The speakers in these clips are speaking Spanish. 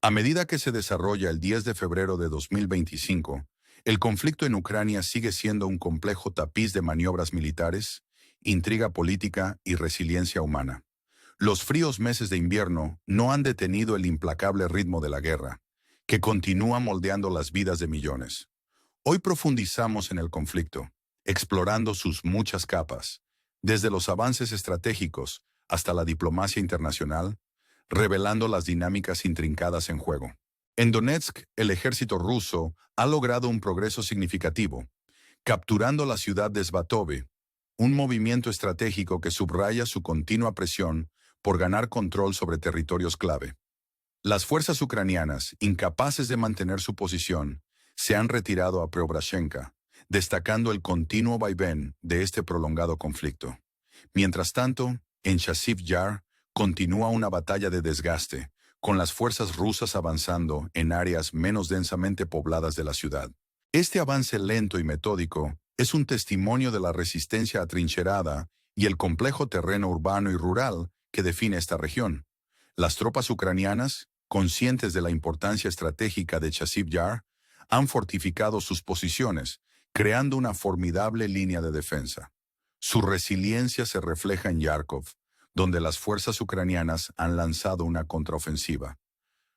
A medida que se desarrolla el 10 de febrero de 2025, el conflicto en Ucrania sigue siendo un complejo tapiz de maniobras militares, intriga política y resiliencia humana. Los fríos meses de invierno no han detenido el implacable ritmo de la guerra, que continúa moldeando las vidas de millones. Hoy profundizamos en el conflicto, explorando sus muchas capas, desde los avances estratégicos hasta la diplomacia internacional, revelando las dinámicas intrincadas en juego. En Donetsk, el ejército ruso ha logrado un progreso significativo, capturando la ciudad de Svatove, un movimiento estratégico que subraya su continua presión por ganar control sobre territorios clave. Las fuerzas ucranianas, incapaces de mantener su posición, se han retirado a Preobrazhenka, destacando el continuo vaivén de este prolongado conflicto. Mientras tanto, en Chasiv Yar continúa una batalla de desgaste, con las fuerzas rusas avanzando en áreas menos densamente pobladas de la ciudad. Este avance lento y metódico es un testimonio de la resistencia atrincherada y el complejo terreno urbano y rural que define esta región. Las tropas ucranianas, conscientes de la importancia estratégica de Chasiv Yar, han fortificado sus posiciones, creando una formidable línea de defensa. Su resiliencia se refleja en Yarkov, donde las fuerzas ucranianas han lanzado una contraofensiva,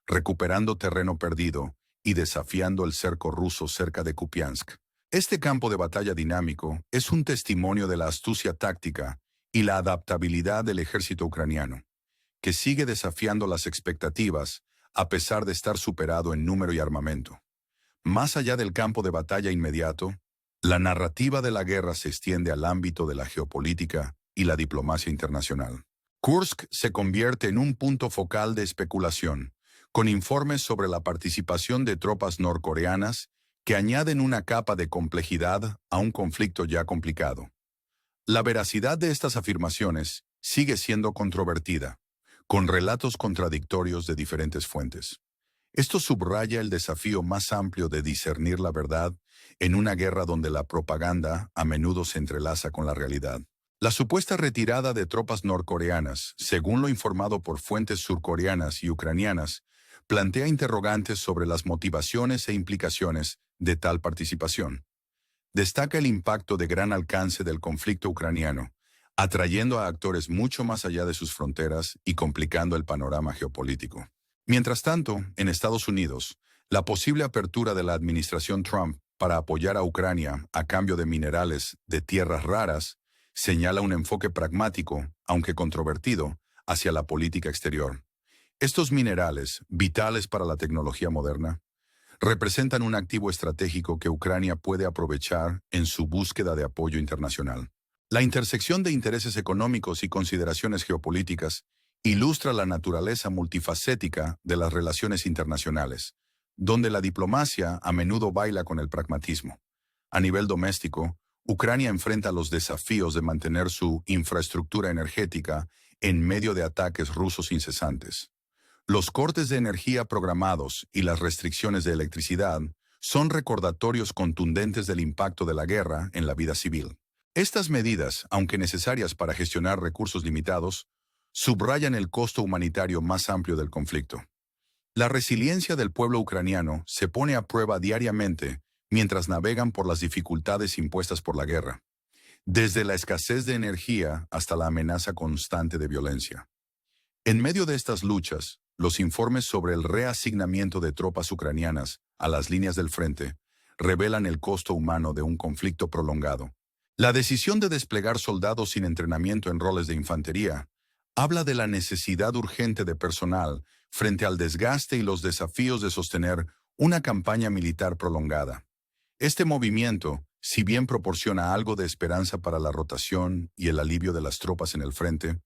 recuperando terreno perdido y desafiando el cerco ruso cerca de Kupiansk. Este campo de batalla dinámico es un testimonio de la astucia táctica y la adaptabilidad del ejército ucraniano, que sigue desafiando las expectativas a pesar de estar superado en número y armamento. Más allá del campo de batalla inmediato, la narrativa de la guerra se extiende al ámbito de la geopolítica y la diplomacia internacional. Kursk se convierte en un punto focal de especulación, con informes sobre la participación de tropas norcoreanas que añaden una capa de complejidad a un conflicto ya complicado. La veracidad de estas afirmaciones sigue siendo controvertida, con relatos contradictorios de diferentes fuentes. Esto subraya el desafío más amplio de discernir la verdad en una guerra donde la propaganda a menudo se entrelaza con la realidad. La supuesta retirada de tropas norcoreanas, según lo informado por fuentes surcoreanas y ucranianas, plantea interrogantes sobre las motivaciones e implicaciones de tal participación. Destaca el impacto de gran alcance del conflicto ucraniano, atrayendo a actores mucho más allá de sus fronteras y complicando el panorama geopolítico. Mientras tanto, en Estados Unidos, la posible apertura de la administración Trump para apoyar a Ucrania a cambio de minerales de tierras raras señala un enfoque pragmático, aunque controvertido, hacia la política exterior. Estos minerales, vitales para la tecnología moderna, representan un activo estratégico que Ucrania puede aprovechar en su búsqueda de apoyo internacional. La intersección de intereses económicos y consideraciones geopolíticas ilustra la naturaleza multifacética de las relaciones internacionales, donde la diplomacia a menudo baila con el pragmatismo. A nivel doméstico, Ucrania enfrenta los desafíos de mantener su infraestructura energética en medio de ataques rusos incesantes. Los cortes de energía programados y las restricciones de electricidad son recordatorios contundentes del impacto de la guerra en la vida civil. Estas medidas, aunque necesarias para gestionar recursos limitados, subrayan el costo humanitario más amplio del conflicto. La resiliencia del pueblo ucraniano se pone a prueba diariamente mientras navegan por las dificultades impuestas por la guerra, desde la escasez de energía hasta la amenaza constante de violencia. En medio de estas luchas, los informes sobre el reasignamiento de tropas ucranianas a las líneas del frente revelan el costo humano de un conflicto prolongado. La decisión de desplegar soldados sin entrenamiento en roles de infantería habla de la necesidad urgente de personal frente al desgaste y los desafíos de sostener una campaña militar prolongada. Este movimiento, si bien proporciona algo de esperanza para la rotación y el alivio de las tropas en el frente,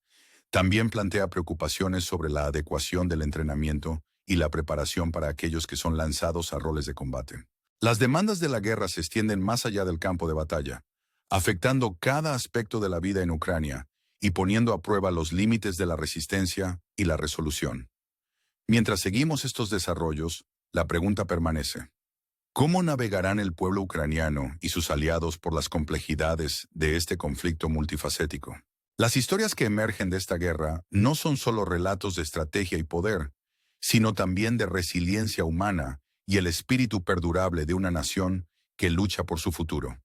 también plantea preocupaciones sobre la adecuación del entrenamiento y la preparación para aquellos que son lanzados a roles de combate. Las demandas de la guerra se extienden más allá del campo de batalla, afectando cada aspecto de la vida en Ucrania y poniendo a prueba los límites de la resistencia y la resolución. Mientras seguimos estos desarrollos, la pregunta permanece: ¿cómo navegarán el pueblo ucraniano y sus aliados por las complejidades de este conflicto multifacético? Las historias que emergen de esta guerra no son solo relatos de estrategia y poder, sino también de resiliencia humana y el espíritu perdurable de una nación que lucha por su futuro.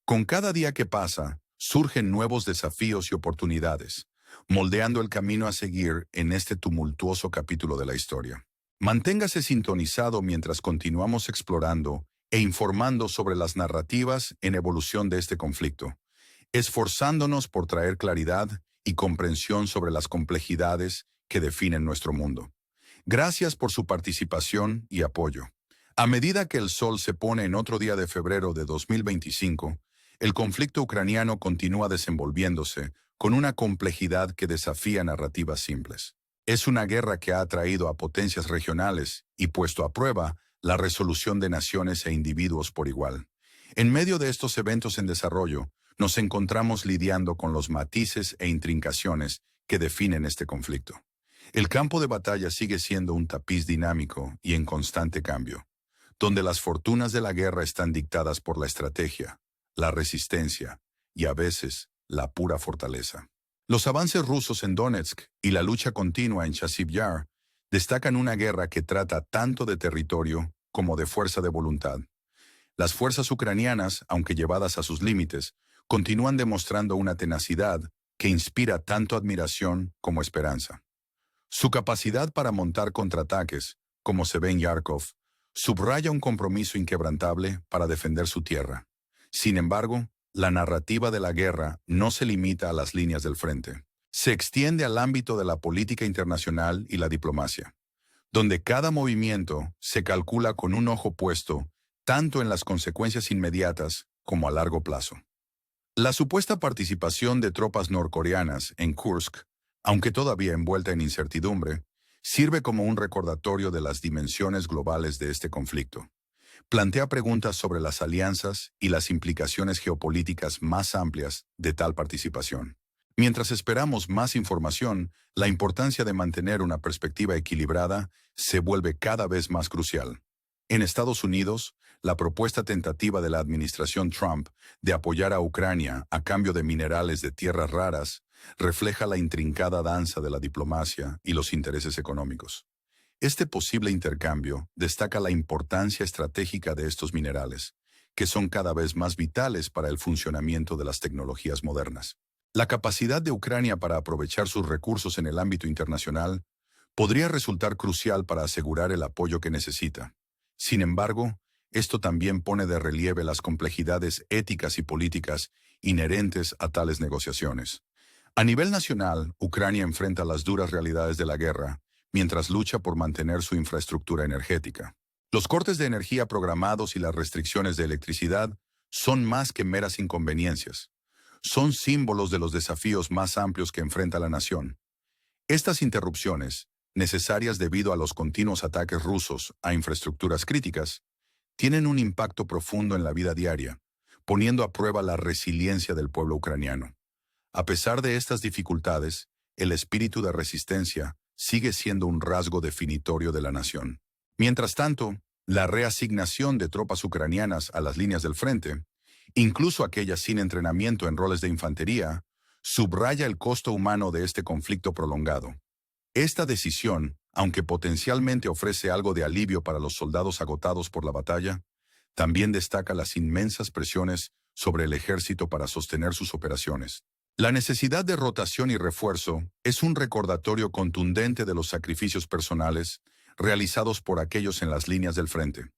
Con cada día que pasa, surgen nuevos desafíos y oportunidades, moldeando el camino a seguir en este tumultuoso capítulo de la historia. Manténgase sintonizado mientras continuamos explorando e informando sobre las narrativas en evolución de este conflicto, esforzándonos por traer claridad y comprensión sobre las complejidades que definen nuestro mundo. Gracias por su participación y apoyo. A medida que el sol se pone en otro día de febrero de 2025, el conflicto ucraniano continúa desenvolviéndose con una complejidad que desafía narrativas simples. Es una guerra que ha atraído a potencias regionales y puesto a prueba la resolución de naciones e individuos por igual. En medio de estos eventos en desarrollo, nos encontramos lidiando con los matices e intrincaciones que definen este conflicto. El campo de batalla sigue siendo un tapiz dinámico y en constante cambio, donde las fortunas de la guerra están dictadas por la estrategia, la resistencia y a veces la pura fortaleza. Los avances rusos en Donetsk y la lucha continua en Chasiv Yar destacan una guerra que trata tanto de territorio como de fuerza de voluntad. Las fuerzas ucranianas, aunque llevadas a sus límites, continúan demostrando una tenacidad que inspira tanto admiración como esperanza. Su capacidad para montar contraataques, como se ve en Kharkov, subraya un compromiso inquebrantable para defender su tierra. Sin embargo, la narrativa de la guerra no se limita a las líneas del frente. Se extiende al ámbito de la política internacional y la diplomacia, donde cada movimiento se calcula con un ojo puesto tanto en las consecuencias inmediatas como a largo plazo. La supuesta participación de tropas norcoreanas en Kursk, aunque todavía envuelta en incertidumbre, sirve como un recordatorio de las dimensiones globales de este conflicto. Plantea preguntas sobre las alianzas y las implicaciones geopolíticas más amplias de tal participación. Mientras esperamos más información, la importancia de mantener una perspectiva equilibrada se vuelve cada vez más crucial. En Estados Unidos, la propuesta tentativa de la administración Trump de apoyar a Ucrania a cambio de minerales de tierras raras refleja la intrincada danza de la diplomacia y los intereses económicos. Este posible intercambio destaca la importancia estratégica de estos minerales, que son cada vez más vitales para el funcionamiento de las tecnologías modernas. La capacidad de Ucrania para aprovechar sus recursos en el ámbito internacional podría resultar crucial para asegurar el apoyo que necesita. Sin embargo, esto también pone de relieve las complejidades éticas y políticas inherentes a tales negociaciones. A nivel nacional, Ucrania enfrenta las duras realidades de la guerra, mientras lucha por mantener su infraestructura energética. Los cortes de energía programados y las restricciones de electricidad son más que meras inconveniencias. Son símbolos de los desafíos más amplios que enfrenta la nación. Estas interrupciones, necesarias debido a los continuos ataques rusos a infraestructuras críticas, tienen un impacto profundo en la vida diaria, poniendo a prueba la resiliencia del pueblo ucraniano. A pesar de estas dificultades, el espíritu de resistencia sigue siendo un rasgo definitorio de la nación. Mientras tanto, la reasignación de tropas ucranianas a las líneas del frente, incluso aquellas sin entrenamiento en roles de infantería, subraya el costo humano de este conflicto prolongado. Esta decisión, aunque potencialmente ofrece algo de alivio para los soldados agotados por la batalla, también destaca las inmensas presiones sobre el ejército para sostener sus operaciones. La necesidad de rotación y refuerzo es un recordatorio contundente de los sacrificios personales realizados por aquellos en las líneas del frente.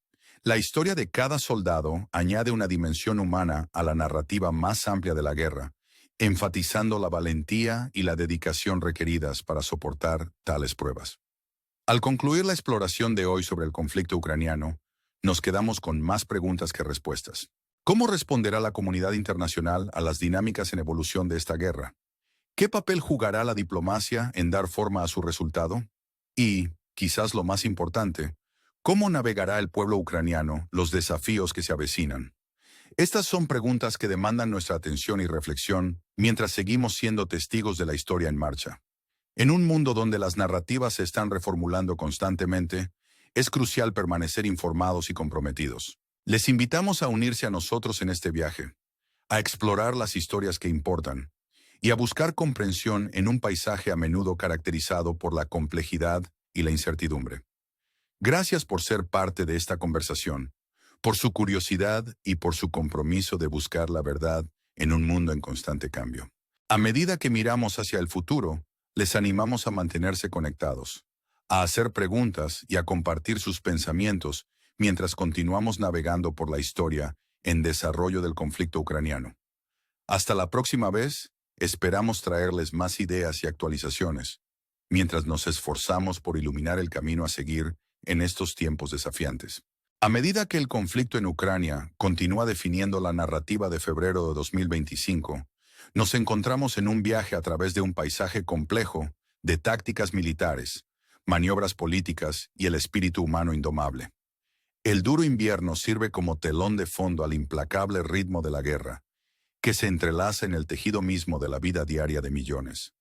La historia de cada soldado añade una dimensión humana a la narrativa más amplia de la guerra, enfatizando la valentía y la dedicación requeridas para soportar tales pruebas. Al concluir la exploración de hoy sobre el conflicto ucraniano, nos quedamos con más preguntas que respuestas. ¿Cómo responderá la comunidad internacional a las dinámicas en evolución de esta guerra? ¿Qué papel jugará la diplomacia en dar forma a su resultado? Y, quizás lo más importante, ¿cómo navegará el pueblo ucraniano los desafíos que se avecinan? Estas son preguntas que demandan nuestra atención y reflexión mientras seguimos siendo testigos de la historia en marcha. En un mundo donde las narrativas se están reformulando constantemente, es crucial permanecer informados y comprometidos. Les invitamos a unirse a nosotros en este viaje, a explorar las historias que importan y a buscar comprensión en un paisaje a menudo caracterizado por la complejidad y la incertidumbre. Gracias por ser parte de esta conversación, por su curiosidad y por su compromiso de buscar la verdad en un mundo en constante cambio. A medida que miramos hacia el futuro, les animamos a mantenerse conectados, a hacer preguntas y a compartir sus pensamientos mientras continuamos navegando por la historia en desarrollo del conflicto ucraniano. Hasta la próxima vez, esperamos traerles más ideas y actualizaciones, mientras nos esforzamos por iluminar el camino a seguir en estos tiempos desafiantes. A medida que el conflicto en Ucrania continúa definiendo la narrativa de febrero de 2025, nos encontramos en un viaje a través de un paisaje complejo de tácticas militares, maniobras políticas y el espíritu humano indomable. El duro invierno sirve como telón de fondo al implacable ritmo de la guerra, que se entrelaza en el tejido mismo de la vida diaria de millones.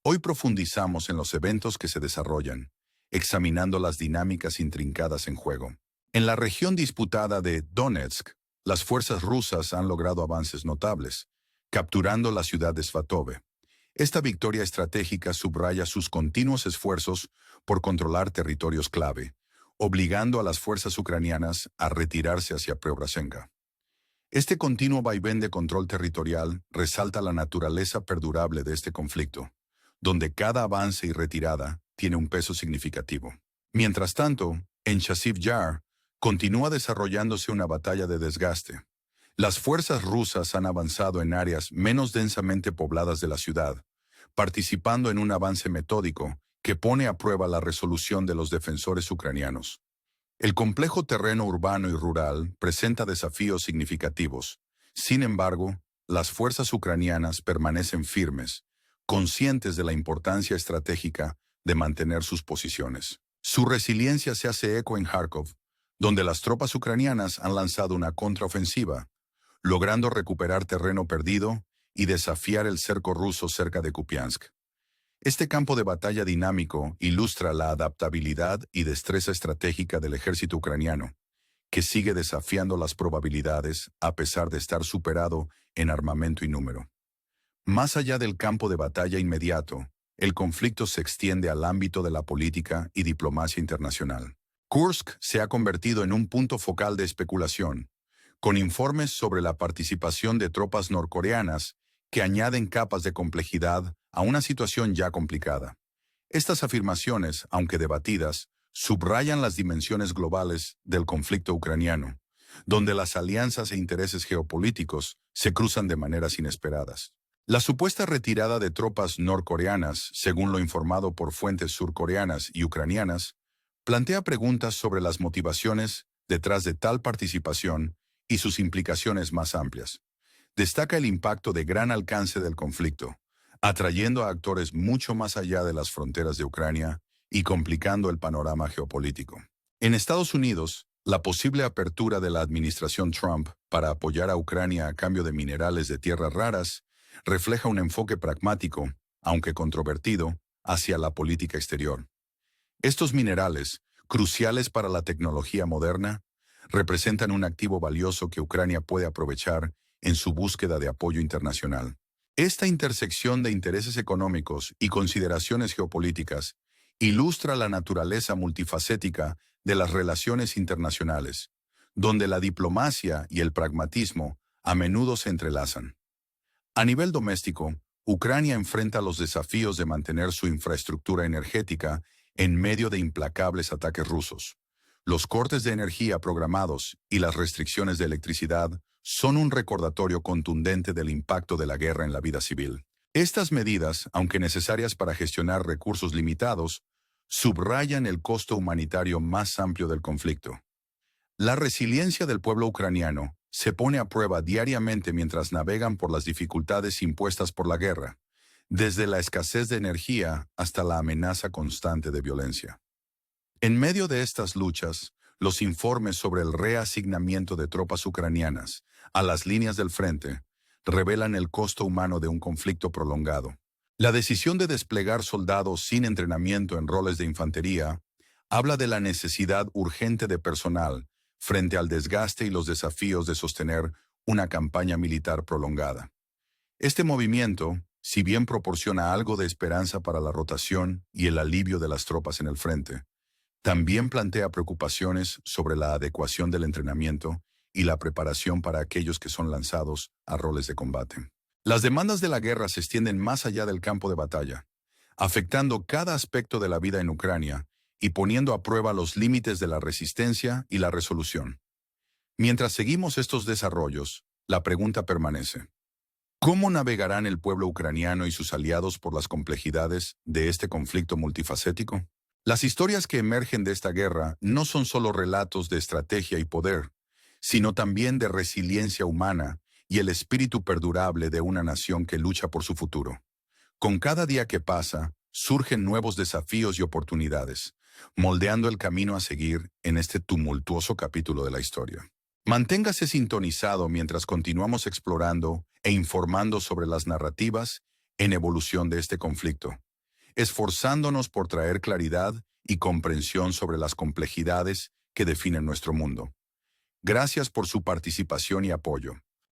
Hoy profundizamos en los eventos que se desarrollan, examinando las dinámicas intrincadas en juego. En la región disputada de Donetsk, las fuerzas rusas han logrado avances notables, capturando la ciudad de Svatove. Esta victoria estratégica subraya sus continuos esfuerzos por controlar territorios clave, obligando a las fuerzas ucranianas a retirarse hacia Preobrazhenka. Este continuo vaivén de control territorial resalta la naturaleza perdurable de este conflicto, donde cada avance y retirada tiene un peso significativo. Mientras tanto, en Chasiv Yar, continúa desarrollándose una batalla de desgaste. Las fuerzas rusas han avanzado en áreas menos densamente pobladas de la ciudad, participando en un avance metódico que pone a prueba la resolución de los defensores ucranianos. El complejo terreno urbano y rural presenta desafíos significativos. Sin embargo, las fuerzas ucranianas permanecen firmes, conscientes de la importancia estratégica de mantener sus posiciones. Su resiliencia se hace eco en Kharkov, donde las tropas ucranianas han lanzado una contraofensiva, logrando recuperar terreno perdido y desafiar el cerco ruso cerca de Kupiansk. Este campo de batalla dinámico ilustra la adaptabilidad y destreza estratégica del ejército ucraniano, que sigue desafiando las probabilidades a pesar de estar superado en armamento y número. Más allá del campo de batalla inmediato, el conflicto se extiende al ámbito de la política y diplomacia internacional. Kursk se ha convertido en un punto focal de especulación, con informes sobre la participación de tropas norcoreanas que añaden capas de complejidad a una situación ya complicada. Estas afirmaciones, aunque debatidas, subrayan las dimensiones globales del conflicto ucraniano, donde las alianzas e intereses geopolíticos se cruzan de maneras inesperadas. La supuesta retirada de tropas norcoreanas, según lo informado por fuentes surcoreanas y ucranianas, plantea preguntas sobre las motivaciones detrás de tal participación y sus implicaciones más amplias. Destaca el impacto de gran alcance del conflicto, atrayendo a actores mucho más allá de las fronteras de Ucrania y complicando el panorama geopolítico. En Estados Unidos, la posible apertura de la administración Trump para apoyar a Ucrania a cambio de minerales de tierras raras refleja un enfoque pragmático, aunque controvertido, hacia la política exterior. Estos minerales, cruciales para la tecnología moderna, representan un activo valioso que Ucrania puede aprovechar en su búsqueda de apoyo internacional. Esta intersección de intereses económicos y consideraciones geopolíticas ilustra la naturaleza multifacética de las relaciones internacionales, donde la diplomacia y el pragmatismo a menudo se entrelazan. A nivel doméstico, Ucrania enfrenta los desafíos de mantener su infraestructura energética en medio de implacables ataques rusos. Los cortes de energía programados y las restricciones de electricidad son un recordatorio contundente del impacto de la guerra en la vida civil. Estas medidas, aunque necesarias para gestionar recursos limitados, subrayan el costo humanitario más amplio del conflicto. La resiliencia del pueblo ucraniano se pone a prueba diariamente mientras navegan por las dificultades impuestas por la guerra, desde la escasez de energía hasta la amenaza constante de violencia. En medio de estas luchas, los informes sobre el reasignamiento de tropas ucranianas a las líneas del frente revelan el costo humano de un conflicto prolongado. La decisión de desplegar soldados sin entrenamiento en roles de infantería habla de la necesidad urgente de personal frente al desgaste y los desafíos de sostener una campaña militar prolongada. Este movimiento si bien proporciona algo de esperanza para la rotación y el alivio de las tropas en el frente, también plantea preocupaciones sobre la adecuación del entrenamiento y la preparación para aquellos que son lanzados a roles de combate. Las demandas de la guerra se extienden más allá del campo de batalla, afectando cada aspecto de la vida en Ucrania y poniendo a prueba los límites de la resistencia y la resolución. Mientras seguimos estos desarrollos, la pregunta permanece: ¿cómo navegarán el pueblo ucraniano y sus aliados por las complejidades de este conflicto multifacético? Las historias que emergen de esta guerra no son solo relatos de estrategia y poder, sino también de resiliencia humana y el espíritu perdurable de una nación que lucha por su futuro. Con cada día que pasa, surgen nuevos desafíos y oportunidades, moldeando el camino a seguir en este tumultuoso capítulo de la historia. Manténgase sintonizado mientras continuamos explorando e informando sobre las narrativas en evolución de este conflicto, esforzándonos por traer claridad y comprensión sobre las complejidades que definen nuestro mundo. Gracias por su participación y apoyo.